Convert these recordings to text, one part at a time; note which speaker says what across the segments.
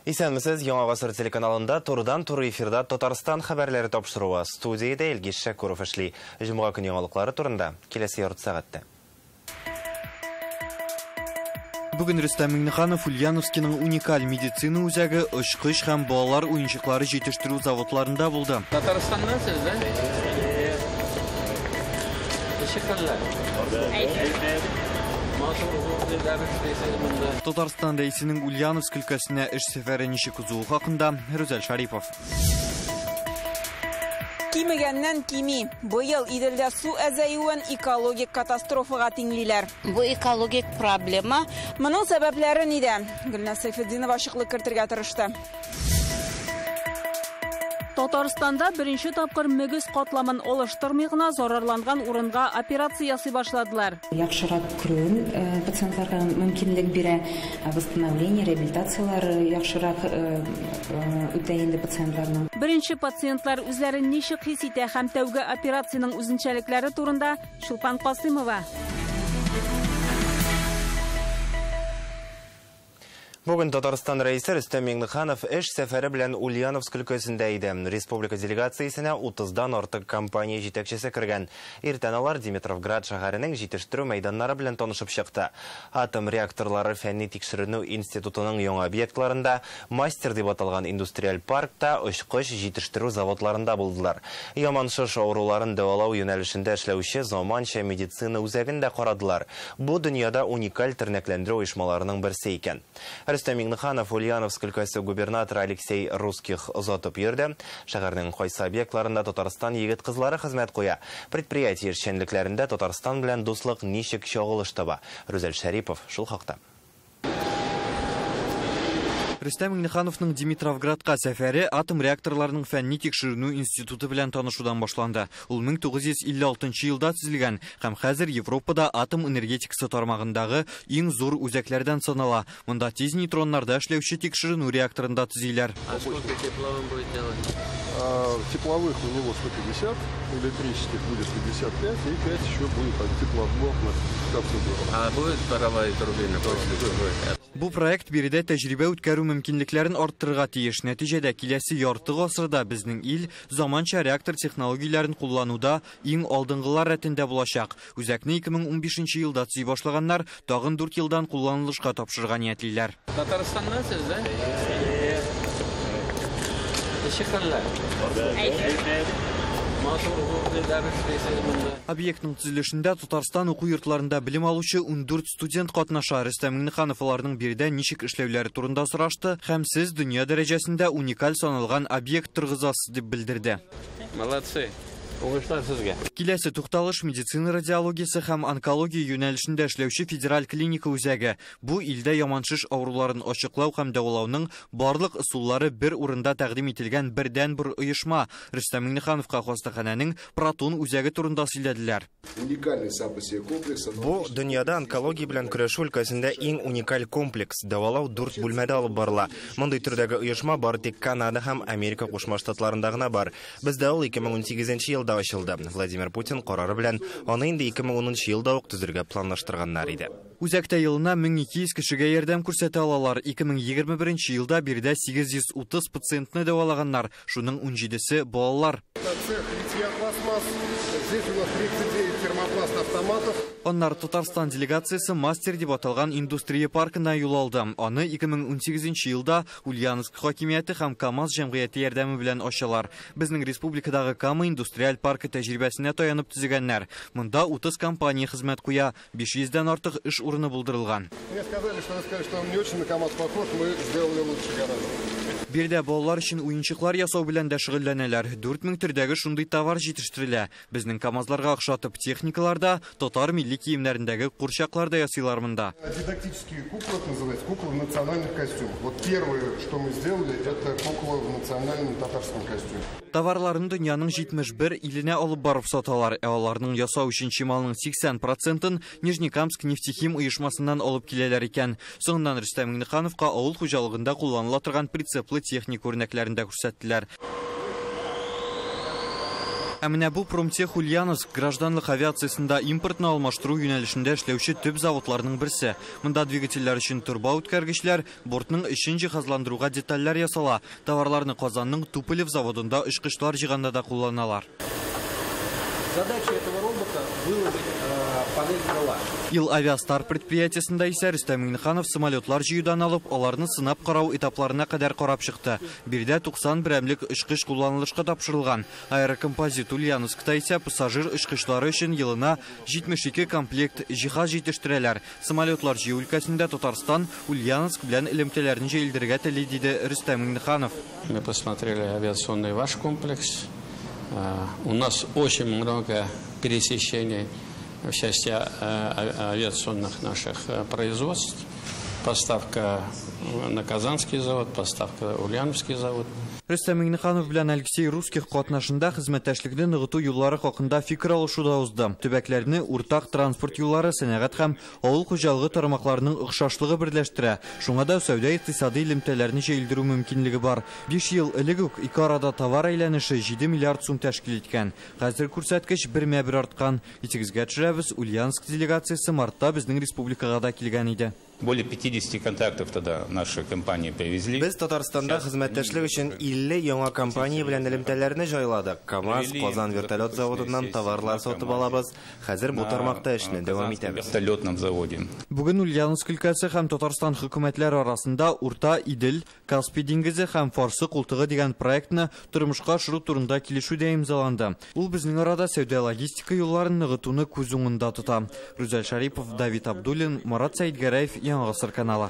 Speaker 1: Исәнмесез, Яңа Гасыр телеканалында турыдан-туры эфирда Татарстан хәбәрләре тапшыруы. Студиядә Илгиз Шәкүров эшли. Җомга көне яңалыклары турында киләсе ярты сәгатьтә.
Speaker 2: Бүген Рөстәм Миңнеханов Ульяновскийның уникаль медицина үзәге, очкыч һәм балалар уенчыклары җитештерү заводларында булды.
Speaker 3: Татарстаннан сез, да?
Speaker 2: Татарстан рәисенең Ульяновск өлкәсенә эш сәфәре ничек узуы хакында Рүзәл Шарипов.
Speaker 4: Кимегәннән кими. Быел Иделдә су әзәюен экологик катастрофага тиңлиләр.
Speaker 5: Бу экологик проблема.
Speaker 4: Моның сәбәпләре нидә? Гөлназ Сайфетдинова ачыклык кертергә тырышты.
Speaker 6: Татарстанда беренче тапкыр мөгез катламын алыштырмый гына зарарланган урынга операция ясый башладылар.
Speaker 7: Яхшырак күрүн пациентларга мөмкинлек бирә, восстановление, реабилитациялар яхшырак үтә инде пациентларның.
Speaker 6: Беренче пациентлар үзләрен ничек хис итә һәм тәүге операциянең үзенчәлекләре турында Шулпан Касыймова.
Speaker 1: Бүген Татарстан рәисе Рөстәм Миңнеханов эш сәфәре белән Ульяновск өлкәсендә иде. Республика делегациясенә 30-дан артык компания җитәкчесе кергән. Иртән алар Димитровград шәһәренең җитештерү мәйданнары белән танышып чыкты. Атом реакторлары фәнни тикшеренү институтының яңа объектларында, мастер дип аталган индустриаль паркта, очкыч җитештерү заводларында булдылар. Яманшыш авыруларын дәвалау юнәлешендә эшләүче заманча медицина үзәгендә карадылар. Бу дөньяда уникаль тернәкләндерү оешмаларының берсе икән. Рөстәм Миңнеханов Ульяновск өлкәсе губернаторы Алексей Русских озатып йөрде. Шәһәрнең кайсы объектларында Татарстан егет-кызлары хезмәт куя. Предприятие эшчәнлекләрендә Татарстан белән дуслык ничек чагылыш таба? Рүзәл Шәрипов шул хакта.
Speaker 2: Рөстәм Миңнехановның Димитровградка сәфәре атом реакторларының фәнни тикшеренү институты белән танышудан башланды. Ул 1956 елда төзелгән һәм хәзер Европада атом энергетикасы тармагындагы иң зур үзәкләрдән санала. Монда тиз нейтроннарда эшләүче тикшеренү реакторында төзиләр.
Speaker 8: Тепловых у него 150, электрических будет 55 и 5 еще будет теплоблокных капсулах.
Speaker 3: А будет паровая турбина после того?
Speaker 2: Бу проект биредә тәҗрибә үткәрү мөмкинлекләрен арттырырга тиеш. Нәтиҗәдә киләсе ярты гасырда безнең ил заманча реактор технологияләрен куллануда иң алдынгылар рәтендә булачак. Үзәкне 2015 елда төзи башлаганнар тагын 4 елдан кулланылышка тапшырырга ниятлиләр.
Speaker 3: Татарстаннан сез, да?
Speaker 2: Объектның төзелешендә Татарстан уку йортларында белем алучы 14 студент катнаша. Рөстәм Миңнеханов аларның биредә ничек эшләүләре турында сорашты һәм сез дөнья дәрәҗәсендә уникаль саналган объект торгызасыз дип белдерде.
Speaker 3: Молодцы. Уңышлар сезгә.
Speaker 2: Киләсе тукталыш медицина радиологиясе һәм онкология юнәлешендә эшләүче федераль клиника үзәге. Бу илдә яманшыш авыруларын ачыклау һәм дәвалауның барлык ысуллары бер урында тәкъдим ителгән бердән-бер оешма. Рөстәм Миңнехановка хастаханәнең Протон үзәге турында сөйләделәр.
Speaker 1: Бу дөньяда онкология белән көрәшү өлкәсендә иң уникаль комплекс. Дәвалау 4 бүлмәдә алып барыла. Мондый төрдәге оешма бары тик Канада һәм Америка Кушма Штатларында гына бар. Бездә ул 2018 елда ачылды. Владимир Путин карары белән аны инде 2010 елда ук төзергә планлаштырганнар иде.
Speaker 2: Үзәктә елына 1200 кешегә ярдәм күрсәтә алалар. 2021 елда биредә 830 пациентны дәвалаганнар. Шуның 17се балалар.
Speaker 8: Здесь у нас 39 термопласт автоматов.
Speaker 2: Аннар Татарстан делегациясе мастер дип аталган индустрия паркына юл алды. Аны 2018 елда Ульяновск хакимияте һәм КАМАЗ җәмгыяте ярдәме белән ачалар. Безнең республикадагы Кама индустриаль паркы тәҗрибәсенә таянып төзегәннәр. Монда 30 компания хезмәт куя, 500-дән артык эш урыны булдырылган.
Speaker 8: Мне сказали, что он не очень на КАМАЗ похож, мы сделали лучше гораздо.
Speaker 2: Биредә балалар өчен уенчыклар ясау белән дә шөгыльләнәләр. 4000 төрдәге шундый товар җитештерелә. Безнең КАМАЗларга охшатып техникаларда, татар милли киемнәрендәге курчаклар да ясыйлар монда.
Speaker 8: Дидактические куклы, называется, куклы в национальных костюмах. Вот первое, что мы сделали, это кукла в национальном татарском костюме.
Speaker 2: Товарларын дөньяның 71 иленә алып барып саталар. Аларның ясау өчен чималның 80%-ын Нижнекамск нефтехим оешмасыннан алып киләләр икән. Соңыннан Рөстәм Миңнехановка авыл хуҗалыгында кулланыла торган прицеплы техник үрнәкләрендә күрсәттеләр. Әміне бұл промтех Ульяновск гражданлық авиациясында импортны алмаштыру юнәлішінде эшләүче төп заводларның берсе. Мында двигательләр өчен турба үткәргечләр, бортның эшен җиһазландыруга детальләр ясала. Товарларны Казанның Туполев заводында очкычлар җыйганда да кулланалар.
Speaker 9: Задача этого робота выложить панель крыла.
Speaker 2: Ил авиастар предприятиесында исә Рөстәм Миңнеханов самолетлар җыюдан алып, аларны сынап карау этапларына кадәр карап чыкты. Бирдә 90 берәмлек очкыч кулланылышка тапшырылган. Аэрокомпозит Ульяновскта исә пассажир очкычлары өчен елына 72 комплект җиһаз җитештерәләр. Самолетлар җыю өлкәсендә Татарстан Ульяновск белән элемтәләрне җәелдерергә тели, диде Рөстәм Миңнеханов.
Speaker 3: Мы посмотрели авиационный ваш комплекс. У нас очень много пересечений в части авиационных наших производств. Поставка на Казанский завод, поставка на Ульяновский завод.
Speaker 2: Рөстәм Миңнеханов белән Алексей Русских катнашында хезмәттәшлекне ныгыту юллары хакында фикер алышуда узды. Төбәкләрне уртак транспорт юллары, сәнәгать һәм авыл хуҗалыгы тармакларының охшашлыгы берләштерә. Шуңа да сәүдә-икътисади элемтәләрне җәелдерү мөмкинлеге бар. 5 ел элек үк ике арада товар әйләнеше 7 миллиард сум тәшкил иткән. Хәзер күрсәткеч 1,1 арткан. Итегезгә төшерәбез, Ульяновск делегациясе мартта безнең республикага да килгән иде.
Speaker 10: Более 50 контрактов тогда наши компании привезли.
Speaker 1: Без Татарстанда хезмәттәшлек өчен 50 яңа компания белән элемтәләрне җайладык. КАМАЗ, Казан вертолет заводыннан товарлар сатып алабыз. Хәзер бу тармакта эшне дәвам итәбез.
Speaker 10: Вертолетном заводе.
Speaker 2: Бүген Ульяновск өлкәсе һәм Татарстан хөкүмәтләре арасында Урта Идел, Каспий диңгезе һәм Фарсы култыгы дигән проектны тормышка ашыру турында килешү дә имзаланды. Ул безнең арада сәүдә логистика юлларын ныгытуны күз уңында тота. Рүзәл Шарипов, Давид Абдуллин, Марат Сәйдгәрәев, Яңа Гасыр каналы.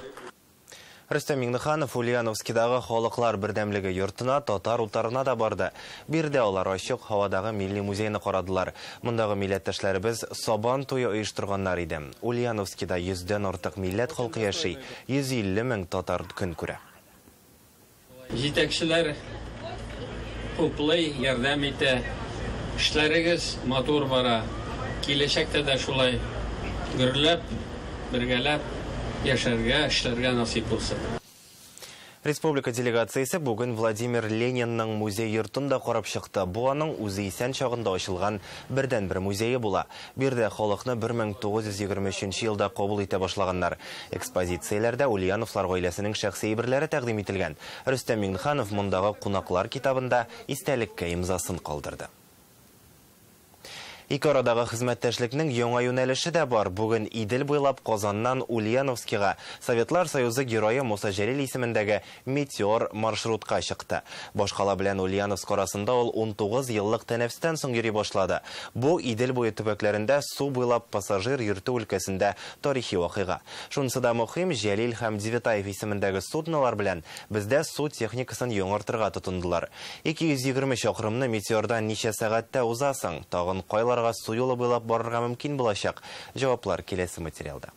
Speaker 1: Рөстәм Миңнеханов Ульяновскидагы халыклар бердәмлеге йортына, татар утарына да барды. Бирдә алар ачык һавадагы милли музейны карадылар. Мондагы милләттәшләребез Сабан туе оештырганнар иде. Ульяновскида 100дән артык милләт халкы яши, 150 мең татар көн күрә.
Speaker 3: Җитәкчеләр хуплый ярдәм итә. Эшләрегез матур бара. Киләчәктә дә шулай гөрләп, бергәләп яшәргә, эшләргә насип булсын.
Speaker 1: Республика делегациясе бүген Владимир Ленинның музей йортында карап чыкты. Бу аның үзе исән чагында ачылган бердән-бер музее була. Бирдә халыкны 1923 елда кабул итә башлаганнар. Экспозицияләрдә Ульяновлар гаиләсенең шәхси әйберләре тәкъдим ителгән. Рөстәм Миңнеханов мондагы кунаклар китабында истәлеккә имзасын калдырды. Ике арадагы хезмәттәшлекнең яңа юнәлеше дә бар. Бүген Идел буйлап Казаннан Ульяновскига Советлар Союзы герое Муса Җәлил исемендәге Метеор маршрутка чыкты. Башкала белән Ульяновск арасында ул 19 еллык тәнәфестән соң йөри башлады. Бу Идел буе төбәкләрендә су буйлап пассажир йөртү өлкәсендә тарихи вакыйга. Шунысы да мөһим, Җәлил һәм Дивитаев исемендәге суднолар белән бездә су техникасын яңартырга тотындылар. 220 чакрымны Метеордан ничә сәгатьтә узасың? Тагын кайлар су юлы буйлап барырга мөмкин булачак. Җаваплар киләсе материалда.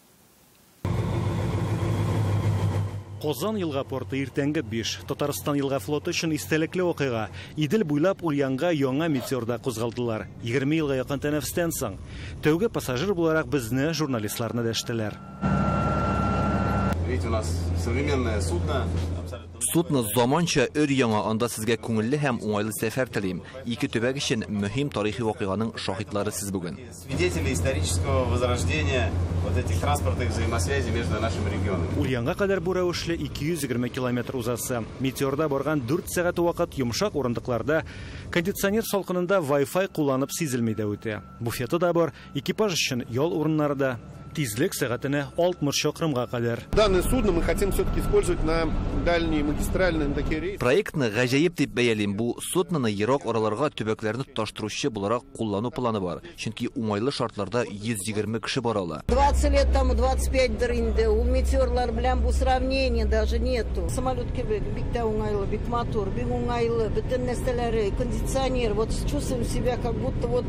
Speaker 11: Казан елга порты иртәнге 5. Татарстан елга флоты өчен истәлекле вакыйга. Идел буйлап Ульянга яңа Метеорда кузгалдылар. 20 елга якын тәнәфестән соң. Тәүге пассажир буларак безне, журналистларны дәштеләр.
Speaker 12: Видите, у нас современное судно.
Speaker 13: Судны заманча өр-яңа, анда сезгә күңелле һәм уңайлы сәфәр телим. Ике төбәк өчен мөһим тарихи вакыйганың шаһитлары сез бүген.
Speaker 12: Свидетели исторического возрождения вот этих транспортных взаимосвязей между нашими регионами.
Speaker 11: Ульянга кадәр бу рәвешле 220 километр узасы. Метеорда барган 4 сәгать вакыт йомшак урындыкларда, кондиционер салкынында Wi-Fi кулланып сизелми дә үтә. Буфеты да бар, экипаж өчен ял урыннары да. Тизлек сәгатенә 60 чакрымга кадәр.
Speaker 8: Данное судно мы хотим все-таки использовать на дальние магистральные такие рейсы.
Speaker 13: Проектны гаҗәеп дип бәялим. Бу суднаны ерак араларга төбәкләрне тоташтыручы буларак куллану планы бар. Чөнки уңайлы шартларда 120 кеше бара ала.
Speaker 14: 20 лет тому 25 дырынды. У метеорлар белән бу сравнения даже нету. Самолет кебек бик тә уңайлы, бик матур, бик уңайлы. Бөтен нәрсәләре, кондиционер. Вот чувствуем себя как будто вот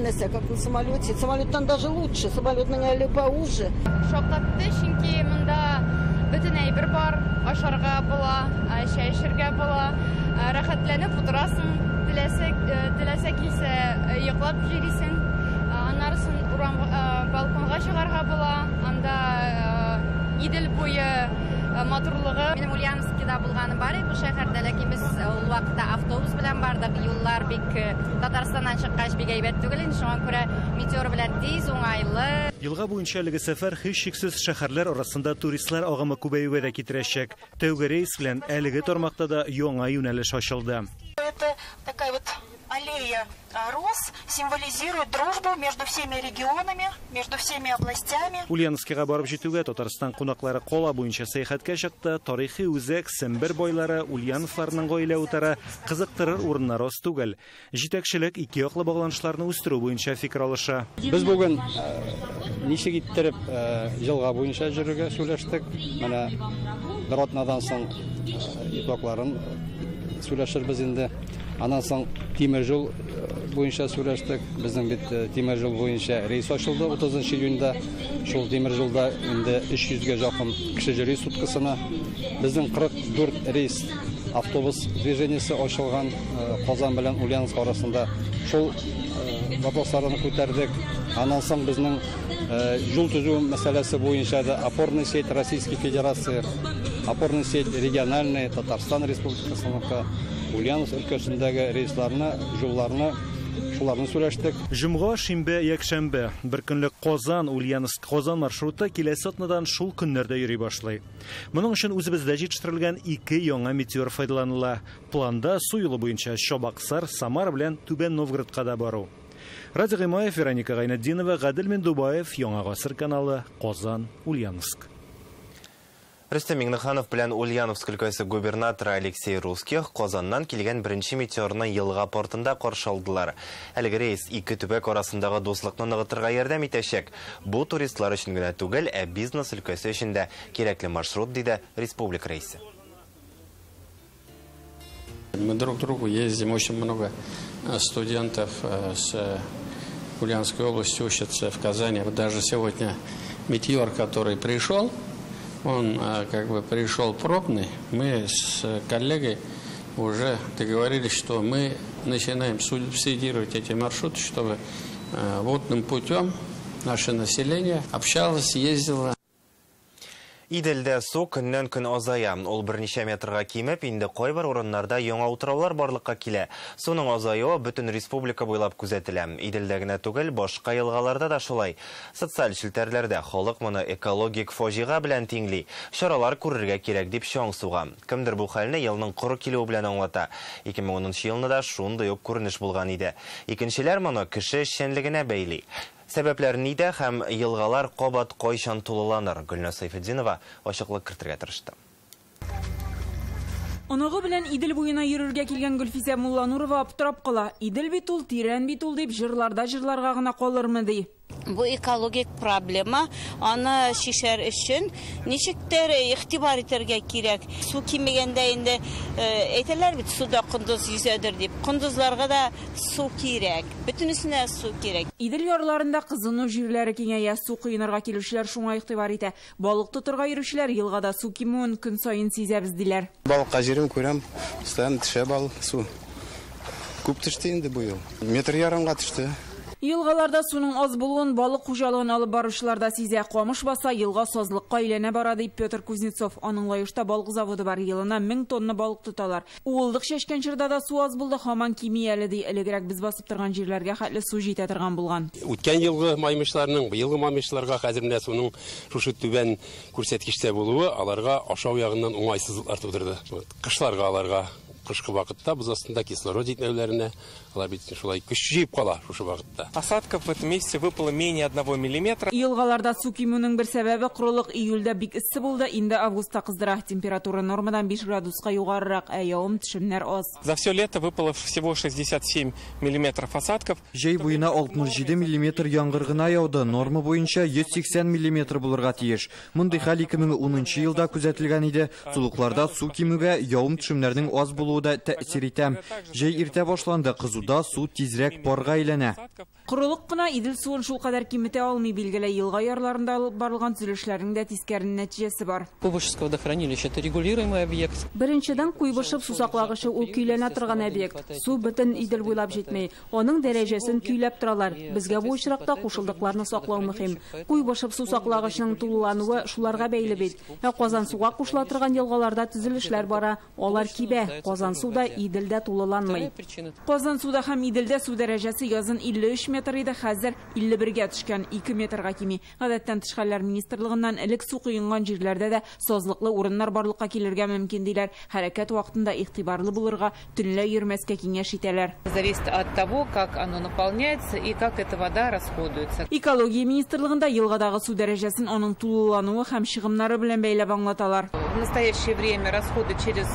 Speaker 14: как на самолете. Самолеттан даже лучше, самолетның әле поуже.
Speaker 15: Шакатты, чөнки монда бөтен әйбер бар, ашарга була, чәй була, рәхәтләнеп утырасың, теләсә килсә йоклап җирисең, аннарысын балконга чыгарга була, анда Идел буе матурлыгы. Минем Ульяновскида булганым бар, бу шәһәрдә, ләкин без ул вакытта автобус белән бардык. Юллар бик Татарстаннан чыккач бик әйбәт түгел, шуңа күрә метеор белән тиз, уңайлы.
Speaker 11: Елга буенча әлеге сәфәр һичшиксез шәһәрләр арасында туристлар агымы күбәюгә дә китерәчәк. Тәүге рейс белән әлеге тармакта да яңа юнәлеш ачылды.
Speaker 16: Это такая вот аллея роз, символизирует дружбу между всеми регионами, между всеми областями.
Speaker 11: Ульяновскига барып җитүгә Татарстан кунаклары кала буенча сәяхәткә чыкты. Тарихи үзәк, Сембер бойлары, Ульяновларның гаилә утары кызыктырыр урыннар аз түгел. Җитәкчелек ике яклы багланышларны үстерү буенча фикер алыша.
Speaker 17: Без бүген ничек иттереп елга буенча җөрергә сөйләштек. Менә Гроднодан соң итокларын сөйләшербез инде. Аннан соң тимер жол буенча сөйләштек. Безнең бит тимер жол буенча рейс ачылды 30 июньдә. Шул тимер жолда инде 300-гә якын кеше йөри суткасына. Безнең 44 рейс автобус движениесе ачылган Казан белән Ульяновск арасында. Шул вопросларны күтәрдек. Аннан соң безнең жол төзү мәсьәләсе буенча да опорный сеть Российской Федерации, опорный сеть региональный Татарстан Республикасының Ульяновск өлкәсендәге рейсларны, жолларны шуларны сөйләштек.
Speaker 11: Җомга, шимбә, якшәмбе бер көнлек Казан, Ульяновск, Казан маршруты киләсе атнадан шул көннәрдә йөри башлый. Моның өчен үзебездә җитештерелгән 2 яңа метеор файдаланыла. Планда су юлы буенча Чабаксар, Самара белән Түбән Новгородка да бару. Радик Гыймаев, Вероника Гайнетдинова, Гадел Мендубаев, Яңа Гасыр каналы, Казан, Ульяновск.
Speaker 1: Рөстәм Миңнеханов белән Ульяновск өлкәсе губернаторы Алексей Русских Казаннан килгән беренче метеорны елга портында каршы алдылар. Әлеге рейс ике төбәк арасындагы дуслыкны ныгытырга ярдәм итәчәк. Бу туристлар өчен генә түгел, бизнес өлкәсе өчен дә кирәкле маршрут, диде республика рейсы.
Speaker 3: Мы друг к другу ездим, очень много студентов с Ульяновской области учатся в Казани. Вот даже сегодня метеор, который пришел, он как бы пришел пробный. Мы с коллегой уже договорились, что мы начинаем субсидировать эти маршруты, чтобы водным путем наше население общалось, ездило.
Speaker 1: Иделдә су көннән көн азая. Ул берничә метрга кимеп, инде кайбер урыннарда яңа утраулар барлыкка килә. Суның азаюы бөтен республика буйлап күзәтелә. Иделдә генә түгел, башка елгаларда да шулай. Социаль челтәрләрдә халык моны экологик фаҗига белән тиңли. Чаралар күрергә кирәк дип чаң суга. Кемдер бу хәлне елның коры килү белән аңлата. 2010 елны да шундый ук күренеш булган иде. Икенчеләр моны кеше эшчәнлегенә бәйли. Сәбәпләр нидә һәм елгалар кабат кайчан тулыланыр? Гөлназ Сайфетдинова ачыклык кертергә тырышты.
Speaker 6: Оныгы белән Идел буена йөрергә килгән Гөлфизә Мулланурова аптырап кала. Идел бит ул, тирән бит ул дип җырларда җырларга гына калырмы ди.
Speaker 5: Бу экологик проблема, аны шишәр өчен ничектер игътибар итәргә кирәк. Су кимегәндә инде әйтәләр бит суда кондыз yüзәдер дип. Кондызларга да су кирәк. Бөтенесенә су кирәк.
Speaker 6: Идел ярларында кызыну җирләре киңәя, су кыйнарга килүчеләр шуңа игътибар итә. Балык тотырга йөрүчеләр елгада су кимүен көн сайын сизәбез диләр.
Speaker 18: Балыкка җирем күрәм, стан төшә бал су. Күп төште инде бу ел. Метр ярымга төште.
Speaker 6: Елгаларда суның аз булуын балык хуҗалыгын алып баручылар да сизә. Камыш баса елга сазлыкка әйләнә бара дип Петр Кузнецов. Аның Лаешта балык заводы бар, елына 1000 тонна балык тоталар. Уылдык чәчкән җирдә да су аз булды, һаман кими әле ди. Элегрәк без басып торган җирләргә хәтле су җитә торган булган.
Speaker 19: Үткән елгы маймышларның быелгы маймышларга хәзерне суның шушы түбән күрсәткечтә булуы аларга ашау ягыннан уңайсызлыклар тудырды. Кышларга аларга кышкы вакытта без астында кислород җитмәүләренә алар бит шулай көч җыеп кала шушы вакытта.
Speaker 20: Осадков в этом месяце выпало менее 1 миллиметра.
Speaker 6: Елгаларда су кимүнең бер сәбәбе корылык. Июльдә бик иссе булды, инде августта кыздыра. Температура нормадан 5 градуска югарырак, ә явым-төшемнәр аз.
Speaker 20: За все лето выпало всего 67 миллиметров осадков.
Speaker 2: Җәй буена 67 миллиметр яңгыр гына яуды. Норма буенча 180 миллиметр булырга тиеш. Мондый хәл 2010 елда күзәтелгән иде. Сулыкларда су кимүгә, явым-төшемнәрнең аз булуы да тәэсир итә. Җәй иртә башланды, кызуда су тизрәк парга әйләнә.
Speaker 6: Құрылық қына иділ суын шул қадар кимете алмай белгілі елға ярларында алып барылған түзілішлердің дә тискәрін нәтижесі бар.
Speaker 9: Куйбышевское водохранилище – это регулируемый объект.
Speaker 6: Біріншіден Куйбышев сусақлағышы ол күйләнә тұрған объект. Су бүтін иділ бойлап жетмей. Оның дәрежесін күйләп тұралар. Бізге бұл очрақта қушылдықларны сақлау мөһим. Куйбышев сусақлағышының тулылануы шуларға бәйле бит. Қазан суға қушыла тұрған елғаларда түзілішләр бара. Олар кибә. Қазан суда иділдә тулыланмай. Қазан суда һәм иділдә су дәрежесі язын 53 метр иде, хәзер 51-ге төшкән 2 метрга кими. Гадәттән тыш хәлләр министрлыгыннан элек су куйган җирләрдә дә сазлыклы урыннар барлыкка килергә мөмкин диләр. Хәрәкәт вакытында игътибарлы булырга, төнлә йөрмәскә киңәш итәләр.
Speaker 21: Зависит от того, как оно наполняется и как эта вода расходуется.
Speaker 6: Экология министрлыгында елгадагы су дәрәҗәсен аның тулылануы һәм чыгымнары белән бәйләп аңлаталар.
Speaker 21: В настоящее время расходы через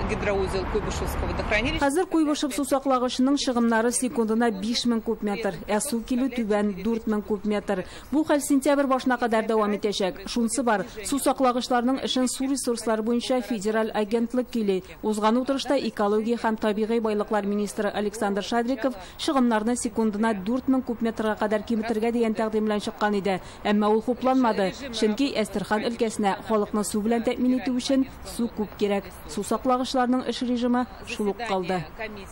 Speaker 21: гидроузел Куйбышевского водохранилища.
Speaker 6: Хәзер Куйбышев сусаклагычының чыгымнары секундына 5000 куб метр. Су килү түбән 4000 куб метр. Бу хәл сентябрь башына кадәр дәвам итәчәк. Шунысы бар, су саклагычларның эшен су ресурслары буенча федераль агентлык кили. Узган утырышта экология һәм табигый байлыклар министры Александр Шадриков чыгымнарны секундына 4000 куб метрга кадәр киметергә дигән тәкъдим белән чыккан иде. Әмма ул хупланмады. Чөнки Әстерхан өлкәсенә халыкны су белән тәэмин итү өчен су күп кирәк. Су саклагычларның эш режимы шул ук калды.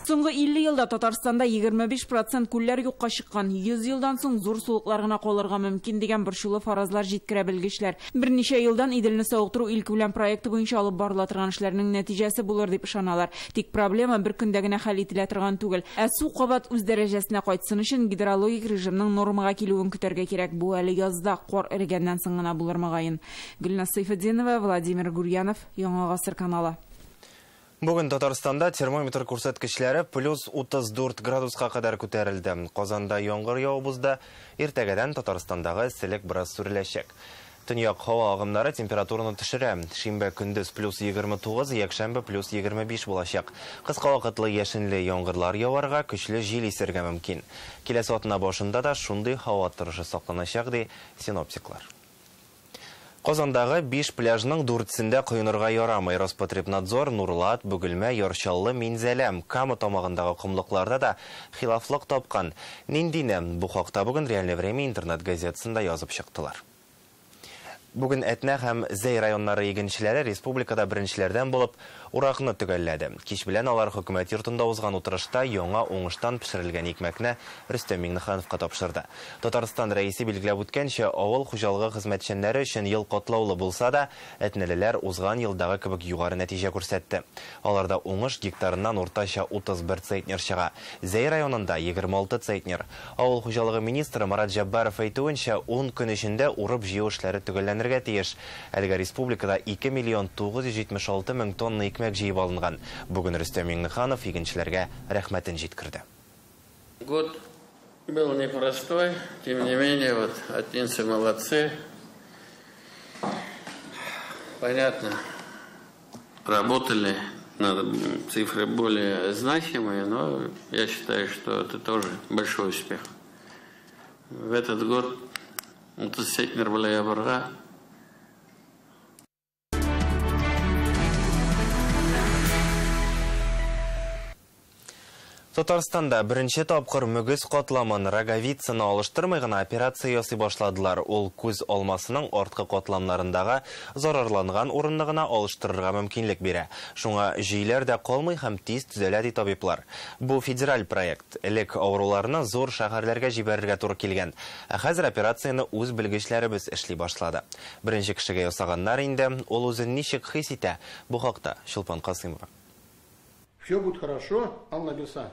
Speaker 6: Соңгы 50 елда Татарстанда 25% күлләр юкка чыккан. 100 елдан соң зур сулыклар гына калырга мөмкин дигән борчулы фаразлар җиткерә белгечләр. Берничә елдан Иделне сауыктыру илк белән проекты буенча алып барыла торган эшләрнең нәтиҗәсе булыр дип ышаналар. Тик проблема бер көндә генә хәл ителә торган түгел. Су кабат үз дәрәҗәсенә кайтсын өчен гидрологик режимның нормага килүен көтәргә кирәк. Бу әле язда кар эрегәннән соң гына булыр мөгаен. Гөлназ Сайфетдинова, Владимир Гурьянов, Яңа гасыр каналы.
Speaker 1: Бүген Татарстанда термометр күрсәткечләре плюс 34 градуска кадәр күтәрелде. Казанда яңгыр явыбызда, иртәгәдән Татарстандагы эсселек бераз сүреләчәк. Төньяк һава агымнары температураны төшерә. Шимбә көндез плюс 29, якшәмбе плюс 25 булачак. Кыска вакытлы яшенле яңгырлар яварга, көчле җил исәргә мөмкин. Киләсе атна башында да шундый һава торышы сакланачак ди синоптиклар. Казандагы 5 пляжның 4-сендә коенырга ярамый. Роспотребнадзор Нурлат, Бөгелмә, Ярчаллы, Минзәләм, Кама тамагындагы кумлыкларда да хилафлык тапкан. Ниндине бу хакта бүген Реальное время интернет газетасында язып чыктылар. Бүген Әтнә һәм Зәй районнары игенчеләре республикада беренчеләрдән булып уракны төгәлләде. Кич белән алар хөкүмәт йортында узган утырышта яңа уңыштан пешерелгән икмәкне Рөстәм Миңнехановка тапшырды. Татарстан рәисе билгеләп үткәнчә, авыл хуҗалыгы хезмәтчәннәре өчен ел катлаулы булса да, әтнәлеләр узган елдагы кебек югары нәтиҗә күрсәтте. Аларда уңыш гектарыннан уртача 31 центнер чыга. Зәй районында 26 центнер. Авыл хуҗалыгы министры Марат Җаббаров әйтүенчә, 10 көн эчендә урып-җыю эшләре төгәлләнергә тиеш. Әлегә республикада 2 миллион 976 мең тонна икмәк җыеп алынган. Бүген Рөстәм Миңнеханов игенчеләргә рәхмәтен җиткерде.
Speaker 3: Год был непростой, тем не менее, вот отинцы молодцы. Понятно, работали, надо цифры более значимые, но я считаю, что это тоже большой успех. В этот год мотоциклер Балаябарга
Speaker 1: Татарстанда беренче тапкыр мөгез катламын роговицаны алыштырмый гына операция ясый башладылар. Ул күз алмасының арткы катламнарындагы зарарланган урынны гына алыштырырга мөмкинлек бирә. Шуңа җөйләр дә калмый һәм тиз төзәлә ди табиблар. Бу федераль проект. Элек авыруларны зур шәһәрләргә җибәрергә туры килгән. Хәзер операцияны үз белгечләребез эшли башлады. Беренче кешегә ясаганнар инде, ул үзен ничек хис итә? Бу хакта Шулпан Касыймова.
Speaker 8: Все будет хорошо, Алла Беса.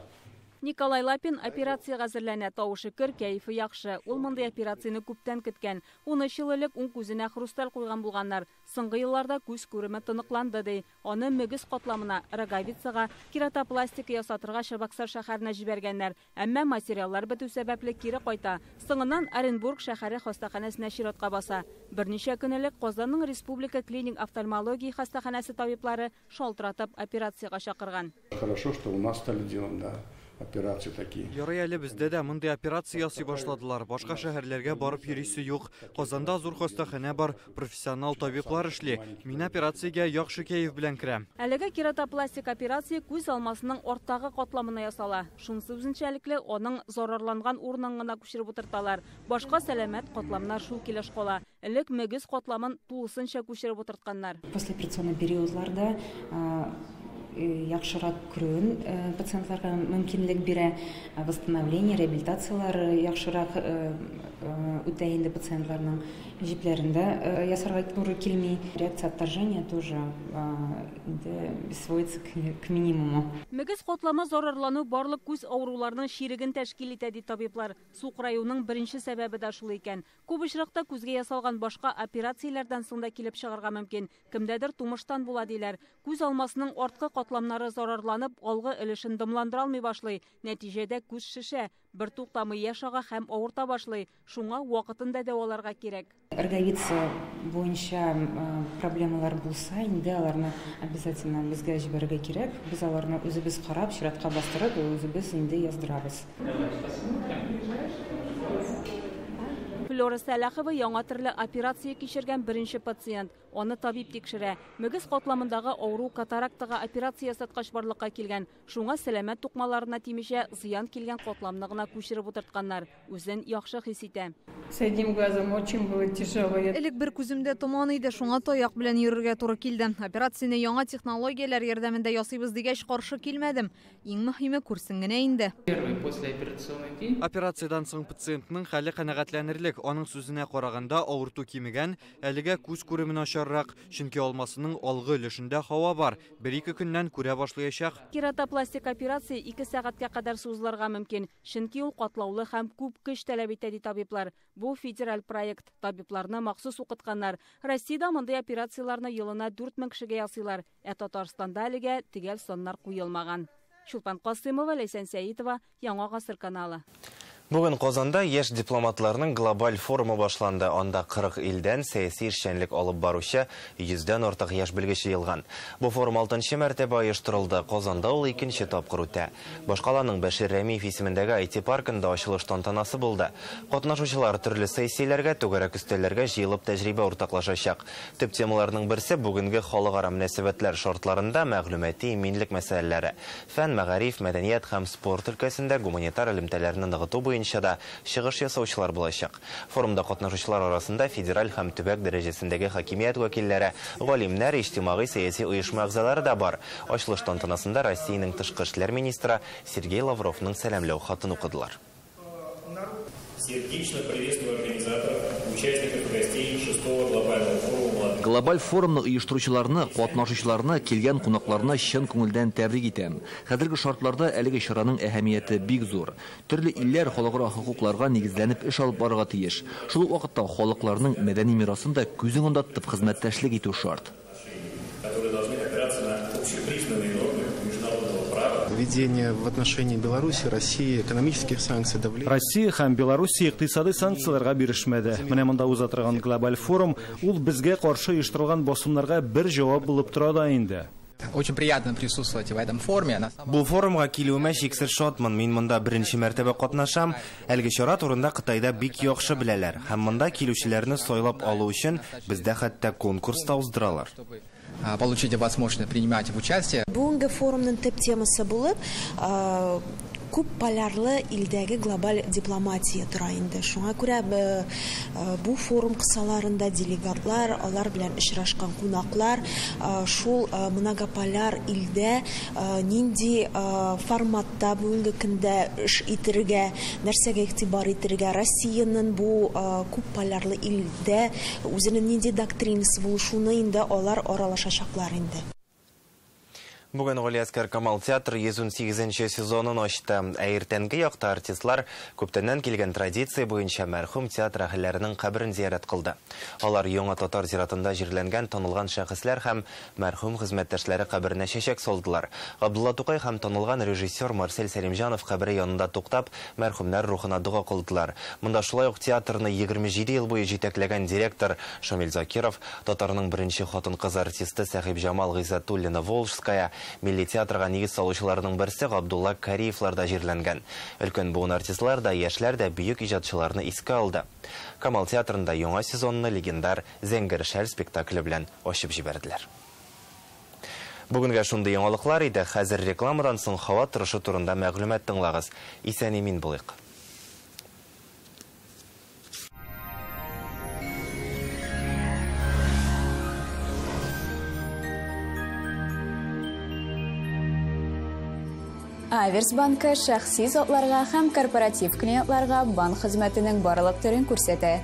Speaker 22: Николай Лапин операцияга әзерләнә, тавышы көр, кәйфе яхшы. Ул мондай операцияны күптән көткән. 13 ел элек уң күзенә хрусталь куйган булганнар. Соңгы елларда күз күреме тыныкланды ди. Аны мөгез катламына, роговицага, кератопластика ясатырга Чабаксар шәһәренә җибәргәннәр. Әмма материаллар бетү сәбәпле кире кайта. Соңыннан Оренбург шәһәре хастаханәсенә чиратка баса. Берничә көн элек Казанның Республика клиник офтальмология хастаханәсе табиблары шалтыратып операцияга чакырган.
Speaker 8: Хорошо, что у нас стали делать, да.
Speaker 4: операции такие.
Speaker 2: Ярый әле бездә дә мондай операция ясый башладылар. Башка шәһәрләргә барып йөрисе юк. Казанда зур хастаханә бар, профессионал табиблар эшли. Мин операциягә яхшы кәеф белән керәм.
Speaker 22: Әлеге кератопластик операция күз алмасының арттагы катламына ясала. Шунсы үзенчәлекле аның зарарланган урынын гына күчереп утырталар. Башка сәламәт катламнар шул килеш кала. Элек мөгез катламын тулысынча күчереп утыртканнар.
Speaker 7: Послеоперационный периодларда яхшырак күрүн пациентларга мөмкинлек бирә, восстановление, реабилитациялар яхшырак үтә инде пациентларның җипләрендә ясарга туры килми. Реакция отторжения тоже сводится к минимуму.
Speaker 22: Мөгез катламы зарарлану барлык күз авыруларының ширеген тәшкил итә ди табиблар. Сукраюның беренче сәбәбе дә шул икән. Күп очракта күзгә ясалган башка операцияләрдән соң да килеп чыгарга мөмкин. Кемдәдер тумыштан була диләр. Күз алмасының арткы катламнары зарарланып, алгы өлешен дымландыра алмый башлый. Нәтиҗәдә күз шешә, бер туктамый яшага һәм авырта башлый. Шуңа вакытында дәваларга кирәк.
Speaker 7: Роговица буенча проблемалар булса, инде аларны обязательно безгә җибәрергә кирәк. Без аларны үзебез карап, чиратка бастырып, үзебез инде яздырабыз.
Speaker 22: Флора Сәләхова яңа төрле операция кичергән беренче пациент. Аны табиб тикшерә. Мөгез катламындагы авыру катарактага операция ясаткач барлыкка килгән. Шуңа сәламәт тукмаларына тимичә зыян килгән катламны гына күчереп утыртканнар. Үзен яхшы хис итә.
Speaker 23: С одним глазом очень было тяжело.
Speaker 24: Элек бер күземдә томан иде, шуңа таяк белән йөрергә туры килде. Операцияны яңа технологияләр ярдәмендә ясыйбыз дигәч каршы килмәдем. Иң мөһиме күрсен генә инде.
Speaker 2: Операциядан соң пациентның хәле канәгатьләнерлек. Аның сүзенә караганда авырту кимегән, әлегә күз күреме начаррак, чөнки алмасының алгы өлешендә һава бар. 1-2 көннән күрә башлаячак.
Speaker 22: Кератопластик операция 2 сәгатькә кадәр сузылырга мөмкин. Чөнки ул катлаулы һәм күп көч таләп итә ди табиблар. Бу федераль проект. Табибларны махсус укытканнар. Россиядә мондый операцияларны елына 4000 кешегә ясыйлар. Татарстанда әлегә төгәл саннар куелмаган. Шулпан Касымова, Ләйсән Сәитова, Яңа гасыр каналы.
Speaker 1: Бүген Казанда яшь дипломатларның глобаль форумы башланды. Анда 40 илдән сәяси эшчәнлек алып баручы 100дән артык яшь белгече йылган. Бу форум 6нчы мәртәбә оештырылды. Казанда ул 2нче тапкыр үтә. Башкаланың Бәшир Рәмиев исемендәге IT паркында ачылыш тантанасы булды. Катнашучылар төрле сессияләргә, түгәрәк өстәлләргә җыелып тәҗрибә уртаклашачак. Төп темаларның берсе бүгенге халыкара мөнәсәбәтләр шартларында мәгълүмати иминлек мәсьәләләре. Фән, мәгариф, мәдәният һәм спорт өлкәсендә гуманитар элемтәләрне ныгыту да чыгыш ясаучылар булачак. Форумда катнашучылар арасында федераль һәм төбәк дәрәҗәсендәге хакимият вәкилләре, галимнәр, иҗтимагый сәяси оешма әгъзалары да бар. Ачылыш тантанасында Россиянең тышкы эшләр министры Сергей Лавровның сәламләү хатын укыдылар.
Speaker 25: Сердечно приветствую организаторов, участников гостей 6-го глобального форума.
Speaker 13: Глобаль форумны оештыручыларны, катнашучыларны, килгән кунакларны чын күңелдән тәбрик итәм. Хәзерге шартларда әлеге чараның әһәмияте бик зур. Төрле илләр халыкара хокукларга нигезләнеп эш алып барырга тиеш. Шул ук вакытта халыкларның мәдәни мирасын да күзен ондатып хезмәттәшлек итү шарт.
Speaker 25: Которые должны опираться на общепризнанные нормы международного права.
Speaker 26: Введение в отношении Беларуси, России экономических санкций, давления.
Speaker 11: Россия һәм Беларусь икътисади санкцияларга бирешмәде. Менә монда уза торган глобаль форум ул безгә каршы оештырылган басымнарга бер җавап булып тора да инде.
Speaker 27: Очень приятно присутствовать в этом форуме.
Speaker 1: Бу форумга килүемә чиксез шатмын. Мин монда беренче мәртәбә катнашам. Әлеге чара турында Кытайда бик яхшы беләләр. Һәм монда килүчеләрне сайлап алу өчен бездә хәтта конкурс та уздыралар.
Speaker 27: Получите возможность принимать участие.
Speaker 28: Бүгенге форумның төп темасы булып, күп полярлы илдәге глобаль дипломатия тора инде. Шуңа күрә бу форум кысаларында делегатлар, алар белән очрашкан кунаклар шул многополяр илдә нинди форматта бүгенге көндә эш итәргә, нәрсәгә игътибар итәргә, Россиянең бу күп полярлы илдә үзенең нинди доктринасы булу, шуны инде алар аралашачаклар инде.
Speaker 1: Бүген Галиәскәр Камал театры 118нче сезонын ачты. Эртәнге якта артистлар күптәннән килгән традиция буенча мәрхүм театр әһелләренең каберен зиярат кылды. Алар Яңа Татар зиратында җирләнгән танылган шәхесләр һәм мәрхүм хезмәттәшләре каберенә чәчәк салдылар. Абдулла Тукай һәм танылган режиссер Марсель Сәлимҗанов кабере янында туктап, мәрхүмнәр рухына дуга кылдылар. Монда шулай ук театрны 27 ел буе җитәкләгән директор Шамил Закиров, татарның беренче хатын-кыз артисты Сәхиб Җамал Гыйззатуллина Волжская, Милли театрга нигез салучыларның берсе Габдулла Кариевлар да җирләнгән. Өлкән буын артистлар да, яшьләр дә бөек иҗатчыларны искә алды. Камал театрында яңа сезонны легендар Зәңгәр шәл спектакле белән ачып җибәрделәр. Бүгенгә шундый яңалыклар иде. Хәзер рекламадан соң һава торышы турында мәгълүмат тыңлагыз. Исән-имин булыйк.
Speaker 4: Аверс банкы шәхси затларга һәм корпоратив клиентларга банк хезмәтенең барлык төрен күрсәтә.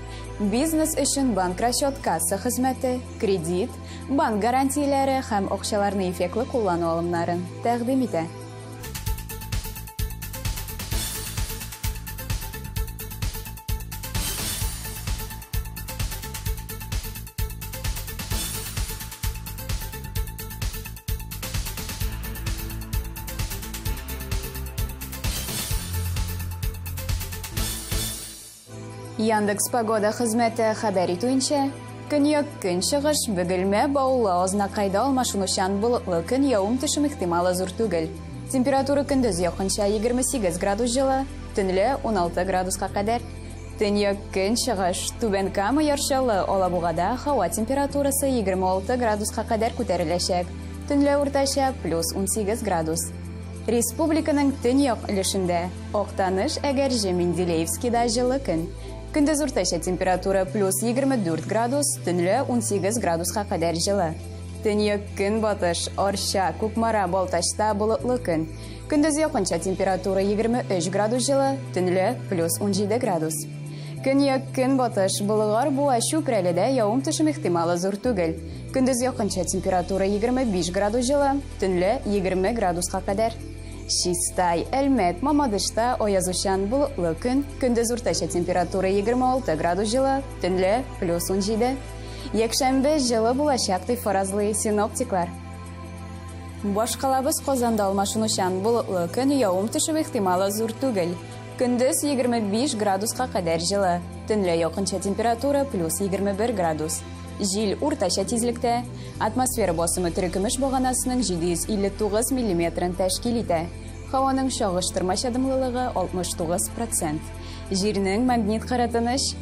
Speaker 4: Бизнес өчен банк расчет касса хезмәте, кредит, банк гарантияләре һәм акчаларны эффектлы куллану алымнарын тәкъдим итә. Яндекс Погода хезмәте хәбәр итүенчә, көньяк көнчыгыш Бөгелмә Баулы Азнакайда алмашынучан болытлы көн явым-төшем ихтималы зур түгел. Температура көндез якынча 28 градус җылы, төнлә 16 градуска кадәр. Төньяк көнчыгыш Түбән Кама яршалы Алабугада һава температурасы 26 градуска кадәр күтәреләчәк. Төнлә уртача +18 градус. Республиканың төньяк өлешендә Актаныш, Әгәрҗе, Менделеевскида җылы көн. Көндез уртача температура +24 градус, төнлә 18 градуска кадәр җылы. Төньяк көнбатыш Арча, Кукмара, Балтачта болытлы көн. Көндез якынча температура 23 градус җылы, төнлә +17 градус. Көньяк көнбатыш Болгар, Буа, Чүпрәледә явым-төшем ихтималы зур түгел. Көндез якынча температура 25 градус җылы, төнлә 20 градуска кадәр. Чистай, Әлмәт, Мамадышта аязучан болытлы көн, көндез уртача температура 26 градус җылы, төнлә +17. Якшәмбе җылы булачак дип фаразлый синоптиклар. Башкалабыз Казанда алмашынучан болытлы көн, явым-төшем ихтималы зур түгел. Көндез 25 градуска кадәр җылы, төнлә якынча температура +21 градус. Җил уртача тизлектә, атмосфера басымы төркемеш баганасының 759 мм тәшкил итә. Һаваның чагыштырмача дымлылыгы 69%. Җирнең магнит кыратыныш